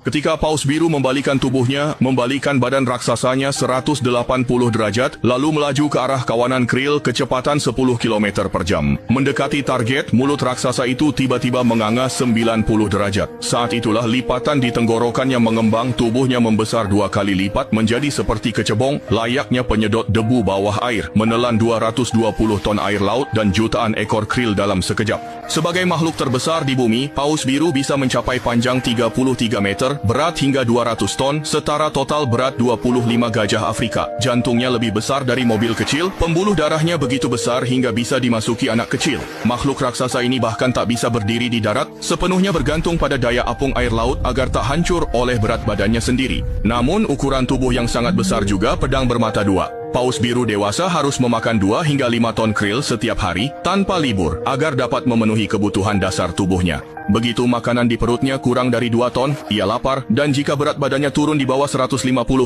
Ketika paus biru membalikan tubuhnya, membalikan badan raksasanya 180 derajat, lalu melaju ke arah kawanan Krill kecepatan 10 km per jam. Mendekati target, mulut raksasa itu tiba-tiba menganga 90 derajat. Saat itulah lipatan di tenggorokannya mengembang, tubuhnya membesar 2 kali lipat menjadi seperti kecebong, layaknya penyedot debu bawah air, menelan 220 ton air laut dan jutaan ekor krill dalam sekejap. Sebagai makhluk terbesar di bumi, paus biru bisa mencapai panjang 33 meter, berat hingga 200 ton, setara total berat 25 gajah Afrika. Jantungnya lebih besar dari mobil kecil, pembuluh darahnya begitu besar hingga bisa dimasuki anak kecil. Makhluk raksasa ini bahkan tak bisa berdiri di darat, sepenuhnya bergantung pada daya apung air laut agar tak hancur oleh berat badannya sendiri. Namun, ukuran tubuh yang sangat besar juga pedang bermata dua. Paus biru dewasa harus memakan 2 hingga 5 ton krill setiap hari, tanpa libur, agar dapat memenuhi kebutuhan dasar tubuhnya. Begitu makanan di perutnya kurang dari 2 ton, ia lapar, dan jika berat badannya turun di bawah 150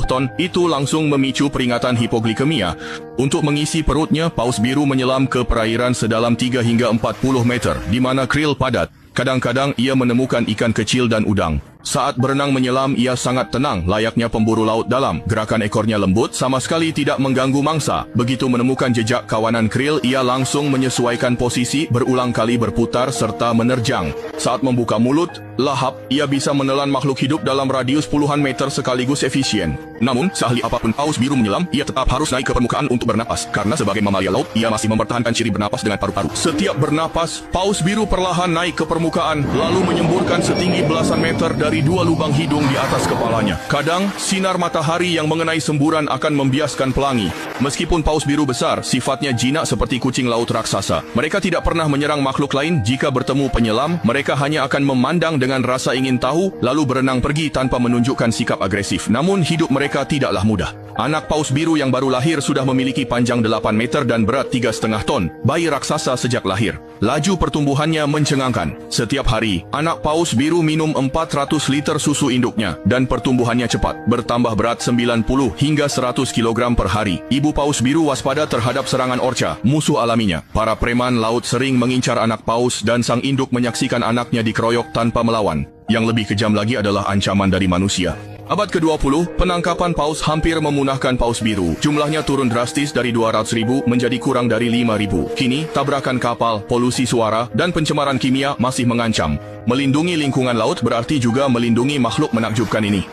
ton, itu langsung memicu peringatan hipoglikemia. Untuk mengisi perutnya, paus biru menyelam ke perairan sedalam 3 hingga 40 meter, di mana krill padat. Kadang-kadang ia menemukan ikan kecil dan udang. Saat berenang menyelam, ia sangat tenang, layaknya pemburu laut dalam. Gerakan ekornya lembut, sama sekali tidak mengganggu mangsa. Begitu menemukan jejak kawanan krill, ia langsung menyesuaikan posisi, berulang kali berputar serta menerjang. Saat membuka mulut, lahap, ia bisa menelan makhluk hidup dalam radius puluhan meter sekaligus efisien. Namun, seahli apapun paus biru menyelam, ia tetap harus naik ke permukaan untuk bernapas. Karena sebagai mamalia laut, ia masih mempertahankan ciri bernapas dengan paru-paru. Setiap bernapas, paus biru perlahan naik ke permukaan, lalu menyemburkan setinggi belasan meter dari 2 lubang hidung di atas kepalanya. Kadang, sinar matahari yang mengenai semburan akan membiaskan pelangi. Meskipun paus biru besar, sifatnya jinak seperti kucing laut raksasa. Mereka tidak pernah menyerang makhluk lain. Jika bertemu penyelam, mereka hanya akan memandang dengan rasa ingin tahu, lalu berenang pergi tanpa menunjukkan sikap agresif. Namun, hidup mereka tidaklah mudah. Anak paus biru yang baru lahir sudah memiliki panjang 8 meter dan berat 3,5 ton. Bayi raksasa sejak lahir. Laju pertumbuhannya mencengangkan. Setiap hari, anak paus biru minum 400 liter susu induknya dan pertumbuhannya cepat, bertambah berat 90 hingga 100 kg per hari. Ibu paus biru waspada terhadap serangan orca, musuh alaminya. Para preman laut sering mengincar anak paus dan sang induk menyaksikan anaknya dikeroyok tanpa melawan. Yang lebih kejam lagi adalah ancaman dari manusia. Abad ke-20, penangkapan paus hampir memunahkan paus biru. Jumlahnya turun drastis dari 200.000 menjadi kurang dari 5.000. Kini, tabrakan kapal, polusi suara, dan pencemaran kimia masih mengancam. Melindungi lingkungan laut berarti juga melindungi makhluk menakjubkan ini.